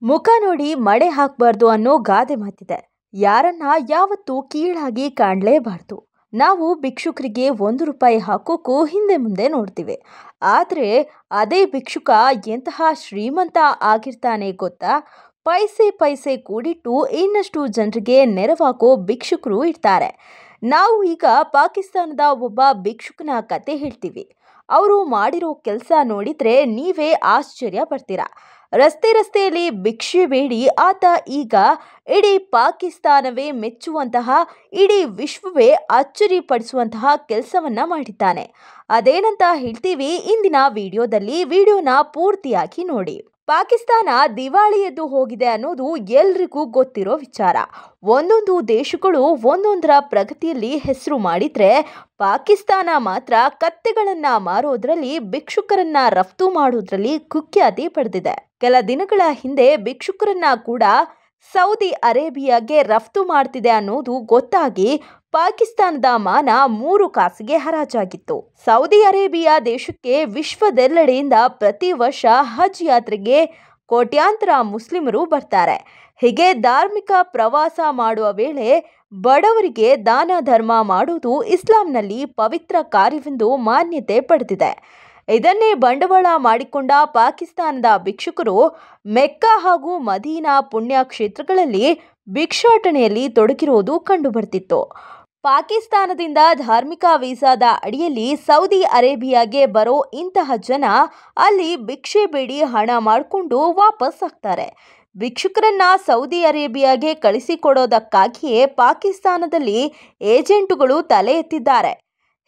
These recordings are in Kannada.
ಮುಖ ನೋಡಿ ಮಡೆ ಹಾಕಬಾರ್ದು ಅನ್ನೋ ಗಾದೆ ಮಾತಿದೆ. ಯಾರನ್ನ ಯಾವತ್ತೂ ಕೀಳಾಗಿ ಕಾಣಲೇಬಾರ್ದು. ನಾವು ಭಿಕ್ಷುಕರಿಗೆ ₹1 ಹಾಕೋಕ್ಕೂ ಹಿಂದೆ ಮುಂದೆ ನೋಡ್ತೀವಿ. ಆದರೆ ಅದೇ ಭಿಕ್ಷುಕ ಎಂತಹ ಶ್ರೀಮಂತ ಆಗಿರ್ತಾನೆ ಗೊತ್ತಾ? ಪೈಸೆ ಪೈಸೆ ಕೂಡಿಟ್ಟು ಇನ್ನಷ್ಟು ಜನರಿಗೆ ನೆರವಾಗೋ ಭಿಕ್ಷುಕರು ಇರ್ತಾರೆ. ನಾವು ಈಗ ಪಾಕಿಸ್ತಾನದ ಒಬ್ಬ ಭಿಕ್ಷುಕನ ಕತೆ ಹೇಳ್ತೀವಿ. ಅವರು ಮಾಡಿರೋ ಕೆಲಸ ನೋಡಿದ್ರೆ ನೀವೇ ಆಶ್ಚರ್ಯ ಪಡ್ತೀರಾ. ರಸ್ತೆಯಲ್ಲಿ ಭಿಕ್ಷೆ ಬೇಡಿ ಆತ ಈಗ ಇಡೀ ಪಾಕಿಸ್ತಾನವೇ ಮೆಚ್ಚುವಂತಹ, ಇಡೀ ವಿಶ್ವವೇ ಅಚ್ಚರಿ ಪಡಿಸುವಂತಹ ಕೆಲಸವನ್ನ ಮಾಡಿದ್ದಾನೆ. ಅದೇನಂತ ಹೇಳ್ತೀವಿ ಇಂದಿನ ವಿಡಿಯೋದಲ್ಲಿ. ವಿಡಿಯೋನ ಪೂರ್ತಿಯಾಗಿ ನೋಡಿ. ಪಾಕಿಸ್ತಾನ ದಿವಾಳಿ ಎದ್ದು ಹೋಗಿದೆ ಅನ್ನೋದು ಎಲ್ರಿಗೂ ಗೊತ್ತಿರೋ ವಿಚಾರ. ಒಂದೊಂದು ದೇಶಗಳು ಒಂದೊಂದರ ಪ್ರಗತಿಯಲ್ಲಿ ಹೆಸರು ಮಾಡಿದ್ರೆ ಪಾಕಿಸ್ತಾನ ಮಾತ್ರ ಕತ್ತೆಗಳನ್ನ ಮಾರೋದ್ರಲ್ಲಿ, ಭಿಕ್ಷುಕರನ್ನ ರಫ್ತು ಮಾಡೋದ್ರಲ್ಲಿ ಕುಖ್ಯಾತಿ ಪಡೆದಿದೆ. ಕೆಲ ದಿನಗಳ ಹಿಂದೆ ಭಿಕ್ಷುಕರನ್ನ ಕೂಡ ಸೌದಿ ಅರೇಬಿಯಾಗೆ ರಫ್ತು ಮಾಡ್ತಿದೆ ಅನ್ನೋದು ಗೊತ್ತಾಗಿ ಪಾಕಿಸ್ತಾನದ ಮಾನ 3 ಕಾಸಿಗೆ ಹರಾಜಾಗಿತ್ತು. ಸೌದಿ ಅರೇಬಿಯಾ ದೇಶಕ್ಕೆ ವಿಶ್ವದೆಲ್ಲೆಡೆಯಿಂದ ಪ್ರತಿ ವರ್ಷ ಹಜ್ ಯಾತ್ರೆಗೆ ಕೋಟ್ಯಾಂತರ ಮುಸ್ಲಿಮರು ಬರ್ತಾರೆ. ಹೀಗೆ ಧಾರ್ಮಿಕ ಪ್ರವಾಸ ಮಾಡುವ ವೇಳೆ ಬಡವರಿಗೆ ದಾನ ಧರ್ಮ ಮಾಡುವುದು ಇಸ್ಲಾಂನಲ್ಲಿ ಪವಿತ್ರ ಕಾರ್ಯವೆಂದು ಮಾನ್ಯತೆ ಪಡೆದಿದೆ. ಇದನ್ನೇ ಬಂಡವಾಳ ಮಾಡಿಕೊಂಡ ಪಾಕಿಸ್ತಾನದ ಭಿಕ್ಷುಕರು ಮೆಕ್ಕಾ ಹಾಗೂ ಮದೀನಾ ಪುಣ್ಯ ಕ್ಷೇತ್ರಗಳಲ್ಲಿ ಭಿಕ್ಷಾಟನೆಯಲ್ಲಿ ತೊಡಗಿರುವುದು ಕಂಡುಬರ್ತಿತ್ತು. ಪಾಕಿಸ್ತಾನದಿಂದ ಧಾರ್ಮಿಕ ವೀಸಾದ ಅಡಿಯಲ್ಲಿ ಸೌದಿ ಅರೇಬಿಯಾಗೆ ಬರೋ ಇಂತಹ ಜನ ಅಲ್ಲಿ ಭಿಕ್ಷೆ ಬೇಡಿ ಹಣ ಮಾಡಿಕೊಂಡು ವಾಪಸ್ ಆಗ್ತಾರೆ. ಭಿಕ್ಷುಕರನ್ನ ಸೌದಿ ಅರೇಬಿಯಾಗೆ ಕಳಿಸಿಕೊಡೋದಕ್ಕಾಗಿಯೇ ಪಾಕಿಸ್ತಾನದಲ್ಲಿ ಏಜೆಂಟುಗಳು ತಲೆ ಎತ್ತಿದ್ದಾರೆ.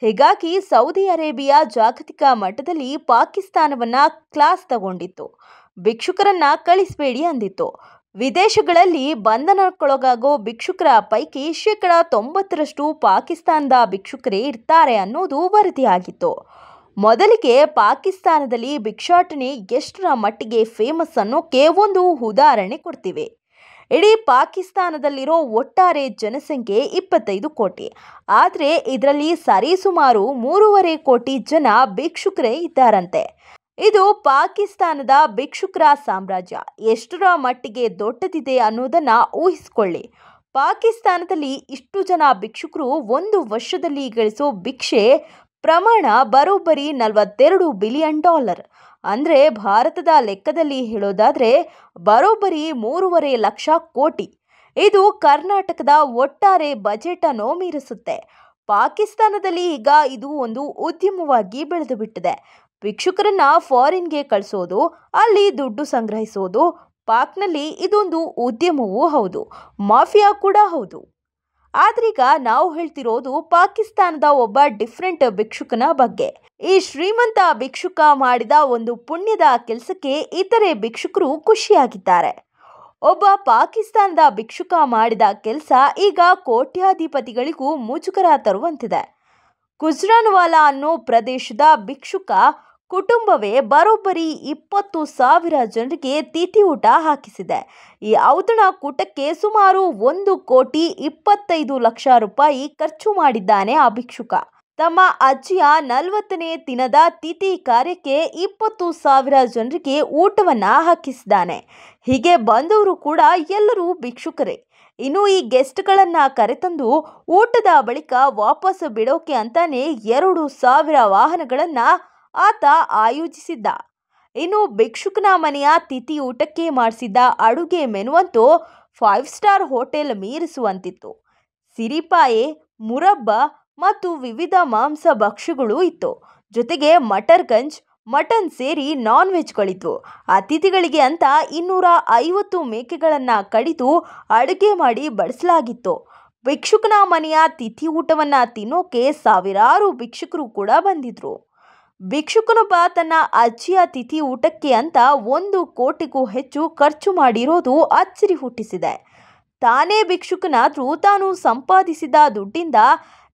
ಹೀಗಾಗಿ ಸೌದಿ ಅರೇಬಿಯಾ ಜಾಗತಿಕ ಮಟ್ಟದಲ್ಲಿ ಪಾಕಿಸ್ತಾನವನ್ನ ಕ್ಲಾಸ್ ತಗೊಂಡಿತ್ತು. ಭಿಕ್ಷುಕರನ್ನ ಕಳಿಸಬೇಡಿ ಅಂದಿತ್ತು. ವಿದೇಶಗಳಲ್ಲಿ ಬಂಧನಕ್ಕೊಳಗಾಗೋ ಭಿಕ್ಷುಕರ ಪೈಕಿ 90% ಪಾಕಿಸ್ತಾನದ ಭಿಕ್ಷುಕರೇ ಇರ್ತಾರೆ ಅನ್ನೋದು ವರದಿಯಾಗಿತ್ತು. ಮೊದಲಿಗೆ ಪಾಕಿಸ್ತಾನದಲ್ಲಿ ಭಿಕ್ಷಾಟನೆ ಎಷ್ಟರ ಮಟ್ಟಿಗೆ ಫೇಮಸ್ ಅನ್ನೋಕೆ ಒಂದು ಉದಾಹರಣೆ ಕೊಡ್ತೀವಿ. ಇಡೀ ಪಾಕಿಸ್ತಾನದಲ್ಲಿರೋ ಒಟ್ಟಾರೆ ಜನಸಂಖ್ಯೆ 25 ಕೋಟಿ. ಆದರೆ ಇದರಲ್ಲಿ ಸರಿಸುಮಾರು 3.5 ಕೋಟಿ ಜನ ಭಿಕ್ಷುಕರೇ ಇದ್ದಾರಂತೆ. ಇದು ಪಾಕಿಸ್ತಾನದ ಭಿಕ್ಷುಕರ ಸಾಮ್ರಾಜ್ಯ ಎಷ್ಟರ ಮಟ್ಟಿಗೆ ದೊಡ್ಡದಿದೆ ಅನ್ನೋದನ್ನ ಊಹಿಸಿಕೊಳ್ಳಿ. ಪಾಕಿಸ್ತಾನದಲ್ಲಿ ಇಷ್ಟು ಜನ ಭಿಕ್ಷುಕರು ಒಂದು ವರ್ಷದಲ್ಲಿ ಗಳಿಸೋ ಭಿಕ್ಷೆ ಪ್ರಮಾಣ ಬರೋಬ್ಬರಿ $42 ಬಿಲಿಯನ್. ಅಂದರೆ ಭಾರತದ ಲೆಕ್ಕದಲ್ಲಿ ಹೇಳೋದಾದ್ರೆ ಬರೋಬ್ಬರಿ 3.5 ಲಕ್ಷ ಕೋಟಿ. ಇದು ಕರ್ನಾಟಕದ ಒಟ್ಟಾರೆ ಬಜೆಟ್ ಅನ್ನು ಮೀರಿಸುತ್ತೆ. ಪಾಕಿಸ್ತಾನದಲ್ಲಿ ಈಗ ಇದು ಒಂದು ಉದ್ಯಮವಾಗಿ ಬೆಳೆದು ಬಿಟ್ಟಿದೆ. ಭಿಕ್ಷುಕರನ್ನ ಫಾರಿನ್ಗೆ ಕಳಿಸೋದು, ಅಲ್ಲಿ ದುಡ್ಡು ಸಂಗ್ರಹಿಸೋದು. ಪಾಕ್ನಲ್ಲಿ ಇದೊಂದು ಉದ್ಯಮವೂ ಹೌದು, ಮಾಫಿಯಾ ಕೂಡ ಹೌದು. ಆದ್ರೀಗ ನಾವು ಹೇಳ್ತಿರೋದು ಪಾಕಿಸ್ತಾನದ ಒಬ್ಬ ಡಿಫರೆಂಟ್ ಭಿಕ್ಷುಕನ ಬಗ್ಗೆ. ಈ ಶ್ರೀಮಂತ ಭಿಕ್ಷುಕ ಮಾಡಿದ ಒಂದು ಪುಣ್ಯದ ಕೆಲಸಕ್ಕೆ ಇತರೆ ಭಿಕ್ಷುಕರು ಖುಷಿಯಾಗಿದ್ದಾರೆ. ಒಬ್ಬ ಪಾಕಿಸ್ತಾನದ ಭಿಕ್ಷುಕ ಮಾಡಿದ ಕೆಲಸ ಈಗ ಕೋಟ್ಯಾಧಿಪತಿಗಳಿಗೂ ಮುಜುಗರ ತರುವಂತಿದೆ. ಗುಜ್ರಾನ್ವಾಲಾ ಅನ್ನೋ ಪ್ರದೇಶದ ಭಿಕ್ಷುಕ ಕುಟುಂಬವೇ ಬರೋಬ್ಬರಿ 20,000 ಜನರಿಗೆ ತಿಥಿ ಊಟ ಹಾಕಿಸಿದೆ. ಈ ಔತಣಕೂಟಕ್ಕೆ ಸುಮಾರು ₹1,25,00,000 ಖರ್ಚು ಮಾಡಿದ್ದಾನೆ ಆ ಭಿಕ್ಷುಕ. ತಮ್ಮ ಅಜ್ಜಿಯ 40ನೇ ದಿನದ ತಿಥಿ ಕಾರ್ಯಕ್ಕೆ 20,000 ಜನರಿಗೆ ಊಟವನ್ನ ಹಾಕಿಸಿದ್ದಾನೆ. ಹೀಗೆ ಬಂದವರು ಕೂಡ ಎಲ್ಲರೂ ಭಿಕ್ಷುಕರೇ. ಇನ್ನು ಈ ಗೆಸ್ಟ್ಗಳನ್ನ ಕರೆತಂದು ಊಟದ ಬಳಿಕ ವಾಪಸ್ ಬಿಡೋಕೆ ಅಂತಾನೆ 2,000 ವಾಹನಗಳನ್ನ ಆತ ಆಯೋಜಿಸಿದ್ದ. ಇನ್ನು ಭಿಕ್ಷುಕನ ಮನೆಯ ತಿಥಿ ಊಟಕ್ಕೆ ಮಾಡಿಸಿದ್ದ ಅಡುಗೆ ಮೆನುವಂತೂ 5 ಸ್ಟಾರ್ ಹೋಟೆಲ್ ಮೀರಿಸುವಂತಿತ್ತು. ಸಿರಿಪಾಯೆ, ಮುರಬ್ಬ ಮತ್ತು ವಿವಿಧ ಮಾಂಸ ಭಕ್ಷ್ಯಗಳು ಇತ್ತು. ಜೊತೆಗೆ ಮಟರ್ಗಂಜ್, ಮಟನ್ ಸೇರಿ ನಾನ್ ವೆಜ್ಗಳಿದ್ವು. ಅತಿಥಿಗಳಿಗೆ ಅಂತ 250 ಮೇಕೆಗಳನ್ನ ಕಡಿದು ಅಡುಗೆ ಮಾಡಿ ಬಡಿಸಲಾಗಿತ್ತು. ಭಿಕ್ಷುಕನ ಮನೆಯ ತಿಥಿ ಊಟವನ್ನ ತಿನ್ನೋಕೆ ಸಾವಿರಾರು ಭಿಕ್ಷುಕರು ಕೂಡ ಬಂದಿದ್ರು. ಭಿಕ್ಷುಕನೊಬ್ಬ ತನ್ನ ಅಜ್ಜಿಯ ತಿಥಿ ಊಟಕ್ಕೆ ಅಂತ 1 ಕೋಟಿಗೂ ಹೆಚ್ಚು ಖರ್ಚು ಮಾಡಿರೋದು ಅಚ್ಚರಿ ಹುಟ್ಟಿಸಿದೆ. ತಾನೇ ಭಿಕ್ಷುಕನಾದ್ರೂ ತಾನು ಸಂಪಾದಿಸಿದ ದುಡ್ಡಿಂದ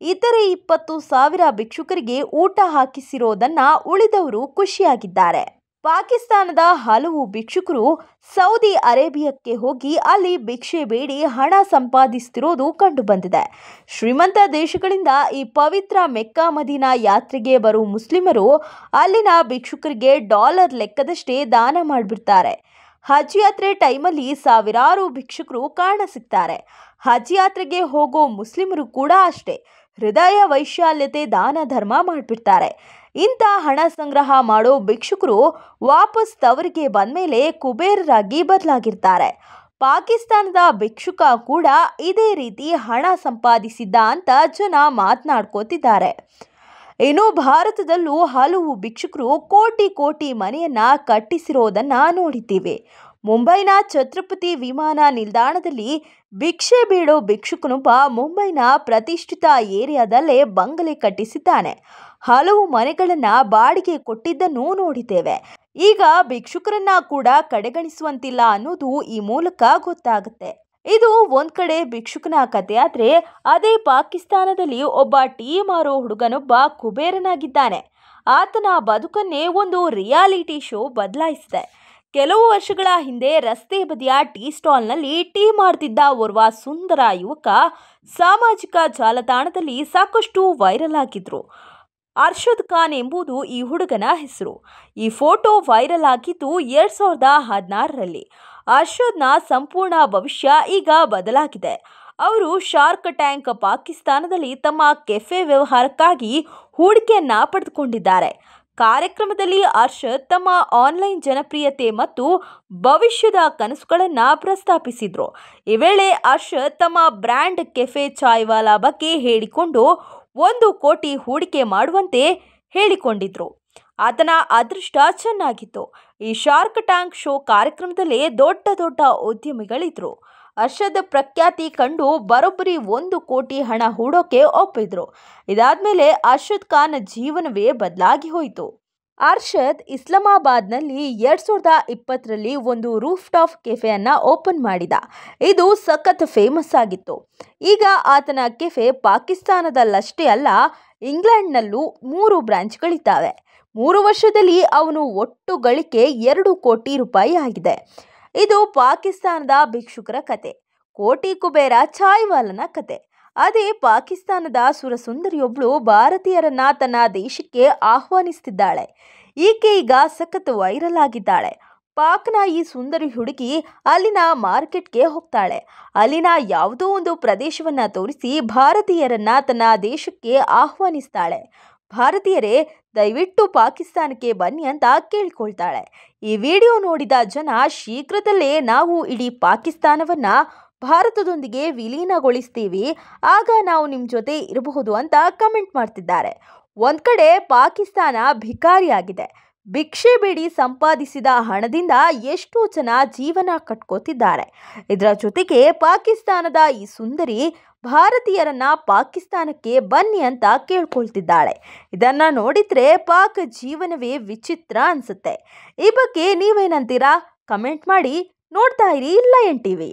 ಇತರೆ 20,000 ಭಿಕ್ಷುಕರಿಗೆ ಊಟ ಹಾಕಿಸಿರೋದನ್ನ ಉಳಿದವರು ಖುಷಿಯಾಗಿದ್ದಾರೆ. ಪಾಕಿಸ್ತಾನದ ಹಲವು ಭಿಕ್ಷುಕರು ಸೌದಿ ಅರೇಬಿಯಾಕ್ಕೆ ಹೋಗಿ ಅಲ್ಲಿ ಭಿಕ್ಷೆ ಬೇಡಿ ಹಣ ಸಂಪಾದಿಸುತ್ತಿರೋದು ಕಂಡುಬಂದಿದೆ. ಶ್ರೀಮಂತ ದೇಶಗಳಿಂದ ಈ ಪವಿತ್ರ ಮೆಕ್ಕಾ ಮದೀನಾ ಯಾತ್ರೆಗೆ ಬರುವ ಮುಸ್ಲಿಮರು ಅಲ್ಲಿನ ಭಿಕ್ಷುಕರಿಗೆ $1 ಲೆಕ್ಕದಷ್ಟೇ ದಾನ ಮಾಡಿಬಿಡ್ತಾರೆ. ಹಜ್ ಯಾತ್ರೆ ಟೈಮಲ್ಲಿ ಸಾವಿರಾರು ಭಿಕ್ಷುಕರು ಕಾಣಸಿಗ್ತಾರೆ. ಹಜ್ ಯಾತ್ರೆಗೆ ಹೋಗೋ ಮುಸ್ಲಿಮರು ಕೂಡ ಅಷ್ಟೇ, ಹೃದಯ ವೈಶಾಲ್ಯತೆ ದಾನ ಧರ್ಮ ಮಾಡಿಬಿಡ್ತಾರೆ. ಇಂಥ ಹಣ ಸಂಗ್ರಹ ಮಾಡೋ ಭಿಕ್ಷುಕರು ವಾಪಸ್ ತವರಿಗೆ ಬಂದ್ಮೇಲೆ ಕುಬೇರರಾಗಿ ಬದಲಾಗಿರ್ತಾರೆ. ಪಾಕಿಸ್ತಾನದ ಭಿಕ್ಷುಕ ಕೂಡ ಇದೇ ರೀತಿ ಹಣ ಸಂಪಾದಿಸಿದ್ದ ಅಂತ ಜನ ಮಾತನಾಡ್ಕೋತಿದ್ದಾರೆ. ಇನ್ನು ಭಾರತದಲ್ಲೂ ಹಲವು ಭಿಕ್ಷುಕರು ಕೋಟಿ ಕೋಟಿ ಮನೆಯನ್ನ ಕಟ್ಟಿಸಿರೋದನ್ನ ನೋಡಿದ್ದೀವಿ. ಮುಂಬೈನ ಛತ್ರಪತಿ ವಿಮಾನ ನಿಲ್ದಾಣದಲ್ಲಿ ಭಿಕ್ಷೆ ಬೇಡೋ ಭಿಕ್ಷುಕನೊಬ್ಬ ಮುಂಬೈನ ಪ್ರತಿಷ್ಠಿತ ಏರಿಯಾದಲ್ಲೇ ಬಂಗಲೆ ಕಟ್ಟಿಸಿದ್ದಾನೆ. ಹಲವು ಮನೆಗಳನ್ನ ಬಾಡಿಗೆ ಕೊಟ್ಟಿದ್ದನ್ನು ನೋಡಿದ್ದೇವೆ. ಈಗ ಭಿಕ್ಷುಕರನ್ನ ಕೂಡ ಕಡೆಗಣಿಸುವಂತಿಲ್ಲ ಅನ್ನೋದು ಈ ಮೂಲಕ ಗೊತ್ತಾಗುತ್ತೆ. ಇದು ಒಂದ್ ಕಡೆ ಭಿಕ್ಷುಕನ ಕಥೆ ಆದ್ರೆ, ಅದೇ ಪಾಕಿಸ್ತಾನದಲ್ಲಿ ಒಬ್ಬ ಟೀ ಮಾರೋ ಹುಡುಗನೊಬ್ಬ ಕುಬೇರನಾಗಿದ್ದಾನೆ. ಆತನ ಬದುಕನ್ನೇ ಒಂದು ರಿಯಾಲಿಟಿ ಶೋ ಬದಲಾಯಿಸಿದೆ. ಕೆಲವು ವರ್ಷಗಳ ಹಿಂದೆ ರಸ್ತೆ ಬದಿಯ ಟೀ ಸ್ಟಾಲ್ನಲ್ಲಿ ಟೀ ಮಾಡ್ತಿದ್ದ ಓರ್ವ ಸುಂದರ ಯುವಕ ಸಾಮಾಜಿಕ ಜಾಲತಾಣದಲ್ಲಿ ಸಾಕಷ್ಟು ವೈರಲ್ ಆಗಿದ್ರು. ಅರ್ಷದ್ ಖಾನ್ ಎಂಬುದು ಈ ಹುಡುಗನ ಹೆಸರು. ಈ ಫೋಟೋ ವೈರಲ್ ಆಗಿದ್ದು 2016ರಲ್ಲಿ. ಅರ್ಷದ್ನ ಸಂಪೂರ್ಣ ಭವಿಷ್ಯ ಈಗ ಬದಲಾಗಿದೆ. ಅವರು ಶಾರ್ಕ್ ಟ್ಯಾಂಕ್ ಪಾಕಿಸ್ತಾನದಲ್ಲಿ ತಮ್ಮ ಕೆಫೆ ವ್ಯವಹಾರಕ್ಕಾಗಿ ಹೂಡಿಕೆಯನ್ನ ಪಡೆದುಕೊಂಡಿದ್ದಾರೆ. ಕಾರ್ಯಕ್ರಮದಲ್ಲಿ ಅರ್ಷದ್ ತಮ್ಮ ಆನ್ಲೈನ್ ಜನಪ್ರಿಯತೆ ಮತ್ತು ಭವಿಷ್ಯದ ಕನಸುಗಳನ್ನು ಪ್ರಸ್ತಾಪಿಸಿದ್ರು. ಈ ವೇಳೆ ಅರ್ಷದ್ ತಮ್ಮ ಬ್ರ್ಯಾಂಡ್ ಕೆಫೆ ಚಾಯ್ವಾಲಾ ಬಗ್ಗೆ ಹೇಳಿಕೊಂಡು 1 ಕೋಟಿ ಹೂಡಿಕೆ ಮಾಡುವಂತೆ ಹೇಳಿಕೊಂಡಿದ್ರು. ಆತನ ಅದೃಷ್ಟ ಚೆನ್ನಾಗಿತ್ತು. ಈ ಶಾರ್ಕ್ ಟ್ಯಾಂಕ್ ಶೋ ಕಾರ್ಯಕ್ರಮದಲ್ಲೇ ದೊಡ್ಡ ದೊಡ್ಡ ಉದ್ಯಮಿಗಳಿದ್ರು. ಅರ್ಷದ್ ಪ್ರಖ್ಯಾತಿ ಕಂಡು ಬರೋಬ್ಬರಿ 1 ಕೋಟಿ ಹಣ ಹೂಡೋಕೆ ಒಪ್ಪಿದ್ರು. ಇದಾದ್ಮೇಲೆ ಅರ್ಷದ್ ಖಾನ್ ಜೀವನವೇ ಬದಲಾಗಿ ಹೋಯಿತು. ಅರ್ಷದ್ ಇಸ್ಲಾಮಾಬಾದ್ನಲ್ಲಿ 2020ರಲ್ಲಿ ಒಂದು ರೂಫ್ ಟಾಪ್ ಕೆಫೆಯನ್ನ ಓಪನ್ ಮಾಡಿದ. ಇದು ಸಖತ್ ಫೇಮಸ್ ಆಗಿತ್ತು. ಈಗ ಆತನ ಕೆಫೆ ಪಾಕಿಸ್ತಾನದಲ್ಲಷ್ಟೇ ಅಲ್ಲ, ಇಂಗ್ಲೆಂಡ್ನಲ್ಲೂ 3 ಬ್ರಾಂಚ್ಗಳಿದ್ದಾವೆ. 3 ವರ್ಷದಲ್ಲಿ ಅವನು ಒಟ್ಟು ಗಳಿಕೆ 2 ಕೋಟಿ ರೂಪಾಯಿ ಆಗಿದೆ. ಇದು ಪಾಕಿಸ್ತಾನದ ಭಿಕ್ಷುಕರ ಕತೆ. ಕೋಟಿ ಕುಬೇರ ಚಾಯ್ವಾಲನ ಕತೆ. ಅದೇ ಪಾಕಿಸ್ತಾನದ ಸುರಸುಂದರಿಯೊಬ್ಳು ಭಾರತೀಯರನ್ನ ತನ್ನ ದೇಶಕ್ಕೆ ಆಹ್ವಾನಿಸ್ತಿದ್ದಾಳೆ. ಈಕೆ ಈಗ ಸಖತ್ ವೈರಲ್ ಆಗಿದ್ದಾಳೆ. ಪಾಕ್ನ ಈ ಸುಂದರಿ ಹುಡುಗಿ ಅಲ್ಲಿನ ಮಾರ್ಕೆಟ್ಗೆ ಹೋಗ್ತಾಳೆ. ಅಲ್ಲಿನ ಯಾವುದೋ ಒಂದು ಪ್ರದೇಶವನ್ನ ತೋರಿಸಿ ಭಾರತೀಯರನ್ನ ತನ್ನ ದೇಶಕ್ಕೆ ಆಹ್ವಾನಿಸ್ತಾಳೆ. ಭಾರತೀಯರೇ, ದಯವಿಟ್ಟು ಪಾಕಿಸ್ತಾನಕ್ಕೆ ಬನ್ನಿ ಅಂತ ಕೇಳ್ಕೊಳ್ತಾಳೆ. ಈ ವಿಡಿಯೋ ನೋಡಿದ ಜನ ಶೀಘ್ರದಲ್ಲೇ ನಾವು ಇಡೀ ಪಾಕಿಸ್ತಾನವನ್ನ ಭಾರತದೊಂದಿಗೆ ವಿಲೀನಗೊಳಿಸ್ತೀವಿ, ಆಗ ನಾವು ನಿಮ್ಮ ಜೊತೆ ಇರಬಹುದು ಅಂತ ಕಮೆಂಟ್ ಮಾಡ್ತಿದ್ದಾರೆ. ಒಂದ್ ಕಡೆ ಪಾಕಿಸ್ತಾನ ಭಿಕಾರಿಯಾಗಿದೆ. ಭಿಕ್ಷೆ ಬೇಡಿ ಸಂಪಾದಿಸಿದ ಹಣದಿಂದ ಎಷ್ಟೋ ಜನ ಜೀವನ ಕಟ್ಕೋತಿದ್ದಾರೆ. ಇದರ ಜೊತೆಗೆ ಪಾಕಿಸ್ತಾನದ ಈ ಸುಂದರಿ ಭಾರತೀಯರನ್ನ ಪಾಕಿಸ್ತಾನಕ್ಕೆ ಬನ್ನಿ ಅಂತ ಕೇಳ್ಕೊಳ್ತಿದ್ದಾಳೆ. ಇದನ್ನ ನೋಡಿದ್ರೆ ಪಾಕ್ ಜೀವನವೇ ವಿಚಿತ್ರ ಅನ್ಸುತ್ತೆ. ಈ ಬಗ್ಗೆ ನೀವೇನಂತೀರಾ? ಕಮೆಂಟ್ ಮಾಡಿ. ನೋಡ್ತಾ ಇರಿ ಲಯನ್ ಟಿವಿ.